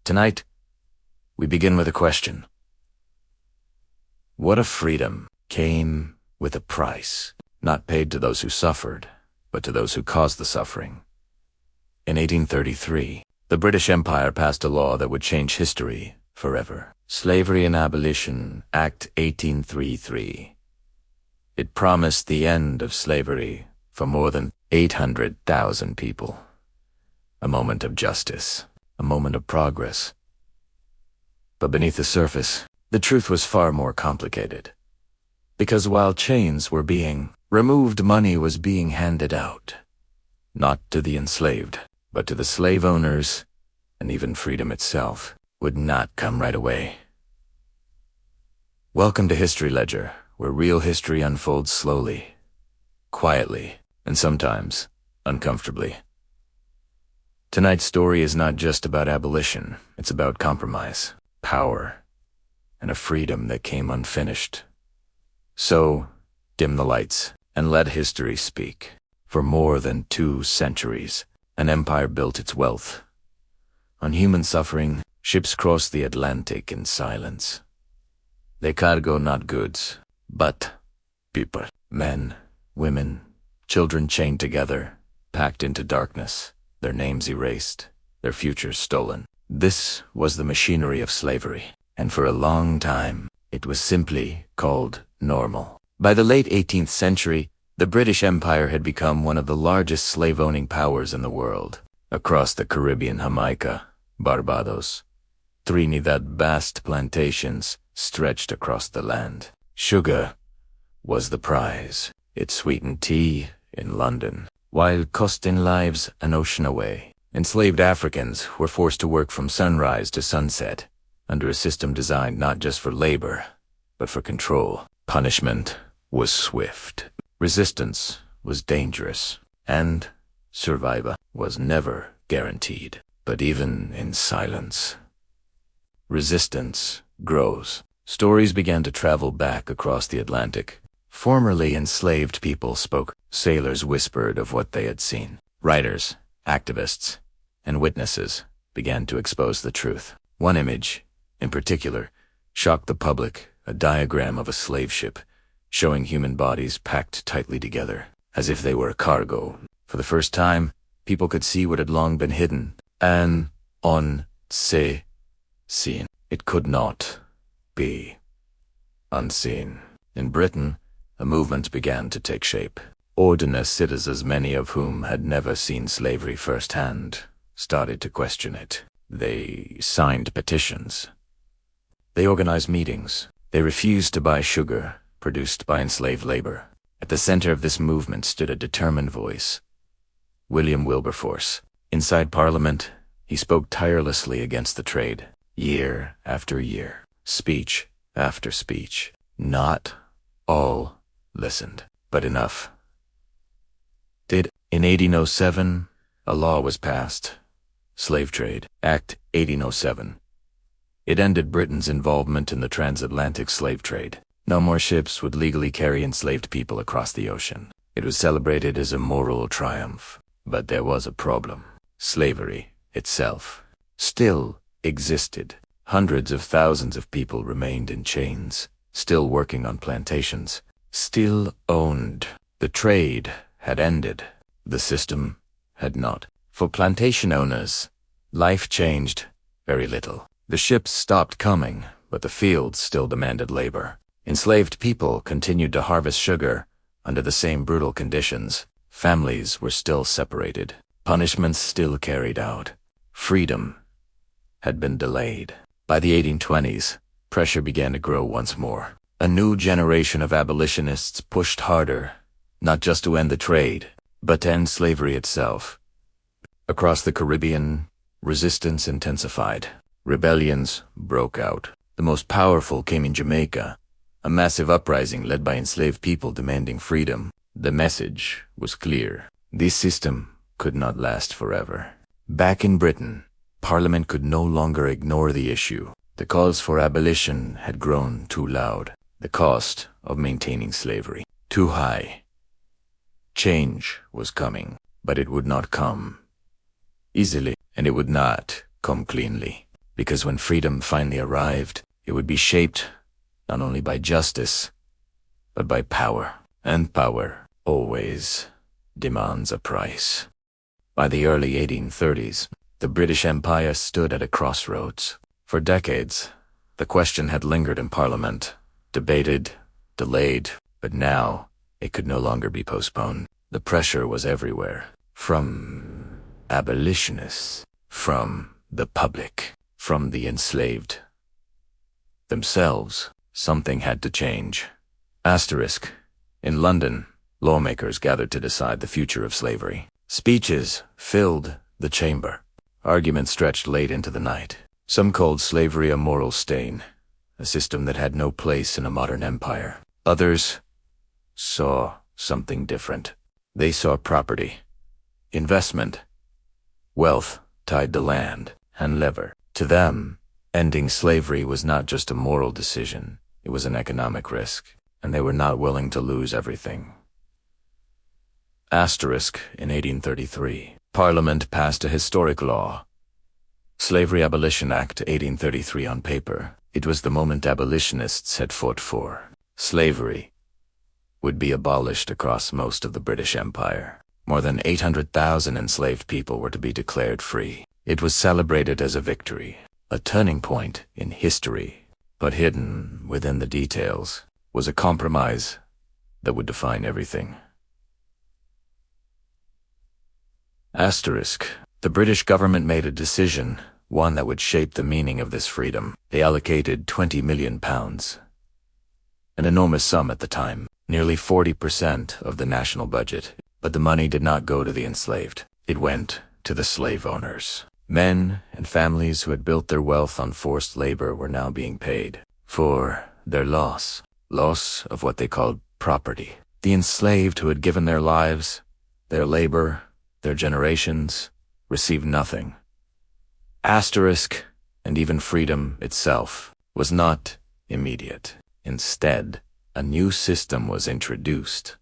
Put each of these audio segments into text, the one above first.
Tonight, we begin with a question. What if freedom came with a price, not paid to those who suffered, but to those who caused the suffering? In 1833, the British Empire passed a law that would change history forever. Slavery Abolition Act 1833. It promised the end of slavery for more than 800,000 people. A moment of justice, a moment of progress. But beneath the surface, the truth was far more complicated. Because while chains were being removed, money was being handed out. Not to the enslaved, but to the slave owners, and even freedom itself would not come right away. Welcome to History Ledger, where real history unfolds slowly, quietly, and sometimes uncomfortably. Tonight's story is not just about abolition, it's about compromise, power, and a freedom that came unfinished. So, dim the lights and let history speak. For more than 2 centuries, an empire built its wealth. On human suffering, ships crossed the Atlantic in silence. They cargo not goods, but people. Men, women, children chained together, packed into darkness, their names erased, their futures stolen. This was the machinery of slavery, and for a long time, it was simply called normal. By the late 18th century, the British Empire had become one of the largest slave-owning powers in the world. Across the Caribbean, Jamaica, Barbados, Trinidad, vast plantations stretched across the land. Sugar was the prize. It sweetened tea in London, while costing lives an ocean away. Enslaved Africans were forced to work from sunrise to sunset, under a system designed not just for labor, but for control. Punishment was swift. Resistance was dangerous, and survival was never guaranteed. But even in silence, resistance grows. Stories began to travel back across the Atlantic. Formerly enslaved people spoke. Sailors whispered of what they had seen. Writers, activists, and witnesses began to expose the truth. One image, in particular, shocked the public, a diagram of a slave ship, showing human bodies packed tightly together, as if they were cargo. For the first time, people could see what had long been hidden. An unseen. It could not be unseen. In Britain, a movement began to take shape. Ordinary citizens, many of whom had never seen slavery firsthand, started to question it. They signed petitions. They organized meetings. They refused to buy sugar produced by enslaved labor. At the center of this movement stood a determined voice, William Wilberforce. Inside Parliament, he spoke tirelessly against the trade. Year after year, speech after speech. Not all listened, but enough did. In 1807, a law was passed, Slave Trade Act 1807. It ended Britain's involvement in the transatlantic slave trade. No more ships would legally carry enslaved people across the ocean. It was celebrated as a moral triumph. But there was a problem. Slavery itself still existed. Hundreds of thousands of people remained in chains, still working on plantations, still owned. The trade had ended. The system had not. For plantation owners, life changed very little. The ships stopped coming, but the fields still demanded labor. Enslaved people continued to harvest sugar under the same brutal conditions. Families were still separated. Punishments still carried out. Freedom had been delayed. By the 1820s, pressure began to grow once more. A new generation of abolitionists pushed harder, not just to end the trade, but to end slavery itself. Across the Caribbean, resistance intensified. Rebellions broke out. The most powerful came in Jamaica, a massive uprising led by enslaved people demanding freedom. The message was clear. This system could not last forever. Back in Britain, Parliament could no longer ignore the issue. The calls for abolition had grown too loud. The cost of maintaining slavery too high. Change was coming, but it would not come easily, and it would not come cleanly. because when freedom finally arrived, it would be shaped not only by justice, but by power. And power always demands a price. By the early 1830s, the British Empire stood at a crossroads. For decades, the question had lingered in Parliament, debated, delayed, but now it could no longer be postponed. The pressure was everywhere, from abolitionists, from the public, from the enslaved themselves. Something had to change. Asterisk. In London, lawmakers gathered to decide the future of slavery. Speeches filled the chamber. Arguments stretched late into the night. Some called slavery a moral stain, a system that had no place in a modern empire. Others saw something different. They saw property, investment, wealth tied to land and labor. To them, ending slavery was not just a moral decision, it was an economic risk, and they were not willing to lose everything. Asterisk. In 1833, Parliament passed a historic law, Slavery Abolition Act 1833 on paper. It was the moment abolitionists had fought for. Slavery would be abolished across most of the British Empire. More than 800,000 enslaved people were to be declared free. It was celebrated as a victory, a turning point in history. But hidden within the details was a compromise that would define everything. Asterisk. The British government made a decision, one that would shape the meaning of this freedom. They allocated £20 million, an enormous sum at the time, nearly 40% of the national budget. But the money did not go to the enslaved. It went to the slave owners. Men and families who had built their wealth on forced labor were now being paid for their loss of what they called property. The enslaved who had given their lives, their labor, their generations, received nothing. Asterisk. And even freedom itself was not immediate. Instead, a new system was introduced.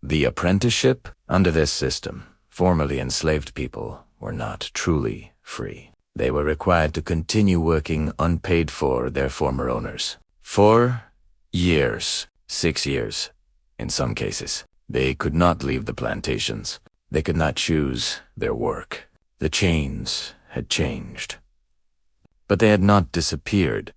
The apprenticeship. Under this system, formerly enslaved people were not truly free. They were required to continue working unpaid for their former owners. 4 years, 6 years, in some cases. They could not leave the plantations. They could not choose their work. The chains had changed. But they had not disappeared.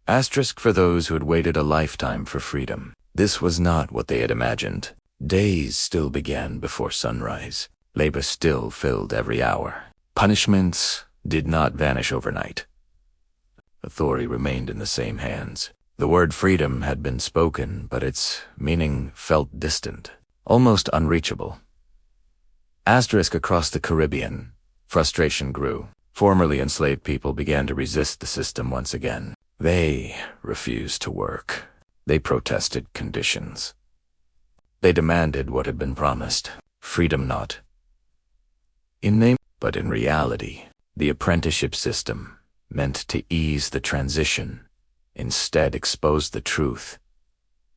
Asterisk for those who had waited a lifetime for freedom. This was not what they had imagined. Days still began before sunrise. Labor still filled every hour. Punishments did not vanish overnight. Authority remained in the same hands. The word freedom had been spoken, but its meaning felt distant, almost unreachable. Asterisk. Across the Caribbean, frustration grew. Formerly enslaved people began to resist the system once again. They refused to work. They protested conditions. They demanded what had been promised. Freedom not in name, but in reality. The apprenticeship system, meant to ease the transition, instead exposed the truth.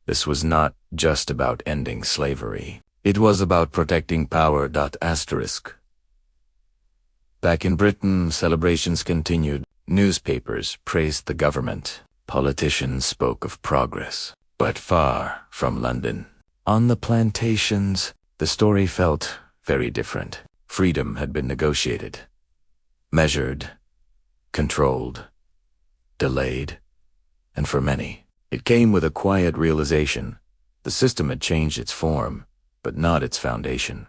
This was not just about ending slavery. It was about protecting power. Asterisk. Back in Britain, celebrations continued. Newspapers praised the government. Politicians spoke of progress. But far from London, on the plantations, the story felt very different. Freedom had been negotiated, measured, controlled, delayed, and for many, it came with a quiet realization. The system had changed its form, but not its foundation.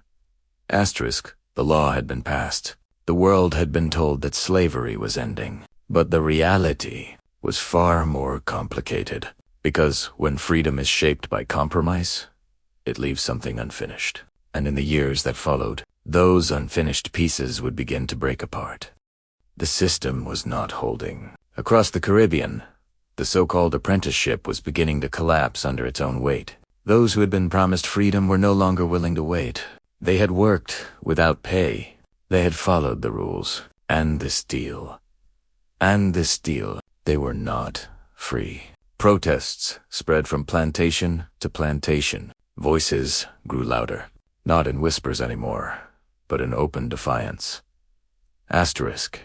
Asterisk. The law had been passed. The world had been told that slavery was ending. But the reality was far more complicated. Because when freedom is shaped by compromise, it leaves something unfinished. And in the years that followed, those unfinished pieces would begin to break apart. The system was not holding. Across the Caribbean, the so-called apprenticeship was beginning to collapse under its own weight. Those who had been promised freedom were no longer willing to wait. They had worked without pay. They had followed the rules. And this deal, they were not free. Protests spread from plantation to plantation. Voices grew louder, not in whispers anymore, but in open defiance. Asterisk,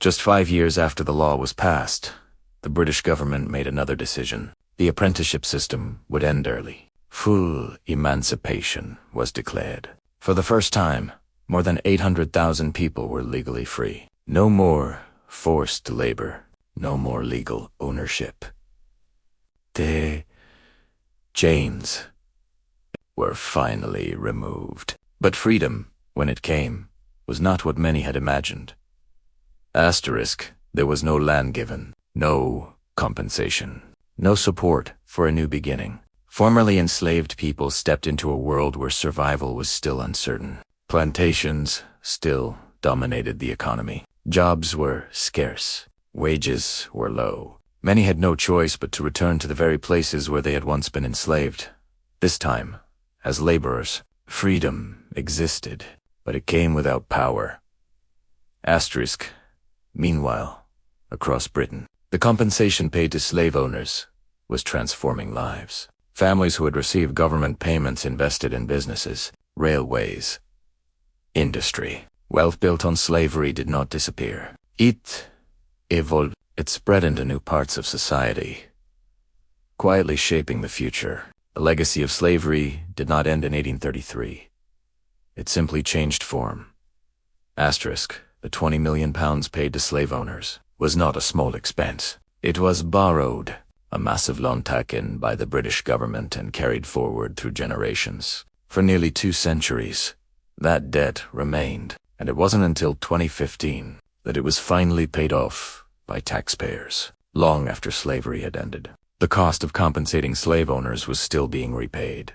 just 5 years after the law was passed, the British government made another decision. The apprenticeship system would end early. Full emancipation was declared. For the first time, more than 800,000 people were legally free. No more forced labor, no more legal ownership. The chains were finally removed. But freedom, when it came, was not what many had imagined. Asterisk, there was no land given, no compensation, no support for a new beginning. Formerly enslaved people stepped into a world where survival was still uncertain. Plantations still dominated the economy. Jobs were scarce. Wages were low. Many had no choice but to return to the very places where they had once been enslaved. This time, as laborers, freedom existed, but it came without power. Asterisk. Meanwhile, across Britain, the compensation paid to slave owners was transforming lives. Families who had received government payments invested in businesses, railways, industry. Wealth built on slavery did not disappear. It evolved. It spread into new parts of society, quietly shaping the future. The legacy of slavery did not end in 1833. It simply changed form. Asterisk, the £20 million paid to slave owners was not a small expense. It was borrowed, a massive loan taken by the British government and carried forward through generations. For nearly 2 centuries, that debt remained, and it wasn't until 2015 that it was finally paid off by taxpayers, long after slavery had ended. The cost of compensating slave owners was still being repaid.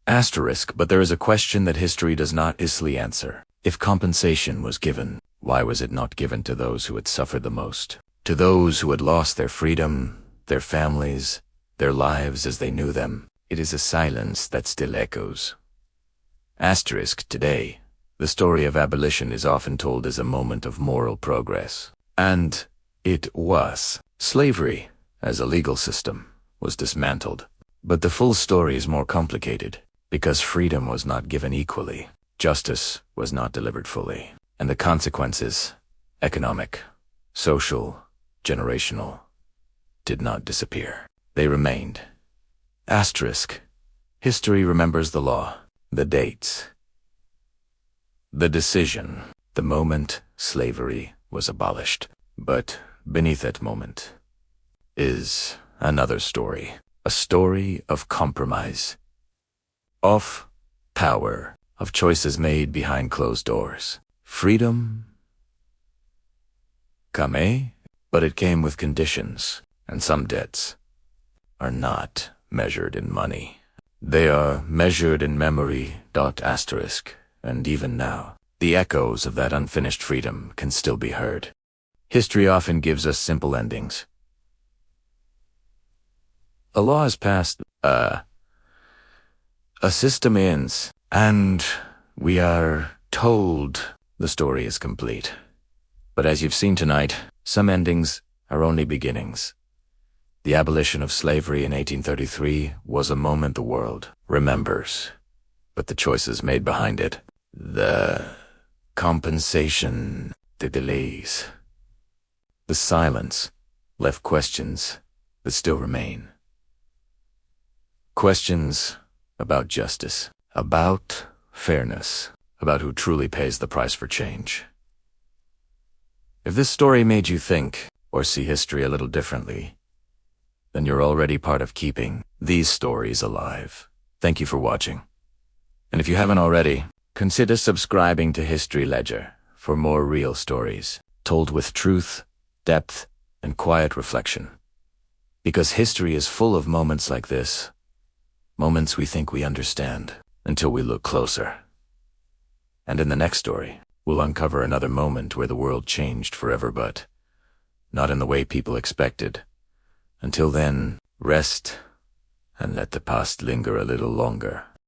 Asterisk, but there is a question that history does not easily answer. If compensation was given, why was it not given to those who had suffered the most? To those who had lost their freedom, their families, their lives as they knew them? It is a silence that still echoes. Asterisk, today, the story of abolition is often told as a moment of moral progress. And it was. Slavery, as a legal system, was dismantled. But the full story is more complicated, because freedom was not given equally, justice was not delivered fully, and the consequences, economic, social, generational, did not disappear. They remained. Asterisk. History remembers the law, the dates, the decision, the moment slavery was abolished. But beneath that moment is another story. A story of compromise, of power, of choices made behind closed doors. Freedom came, but it came with conditions, and some debts are not measured in money. They are measured in memory. Asterisk, and even now, the echoes of that unfinished freedom can still be heard. History often gives us simple endings. A law is passed, a system ends, and we are told the story is complete. But as you've seen tonight, some endings are only beginnings. The abolition of slavery in 1833 was a moment the world remembers, but the choices made behind it, the compensation, the delays, the silence left questions that still remain. Questions about justice, about fairness, about who truly pays the price for change. If this story made you think or see history a little differently, then you're already part of keeping these stories alive. Thank you for watching. And if you haven't already, consider subscribing to History Ledger for more real stories, told with truth, depth, and quiet reflection. Because history is full of moments like this, moments we think we understand until we look closer. And in the next story, we'll uncover another moment where the world changed forever, but not in the way people expected. Until then, rest and let the past linger a little longer.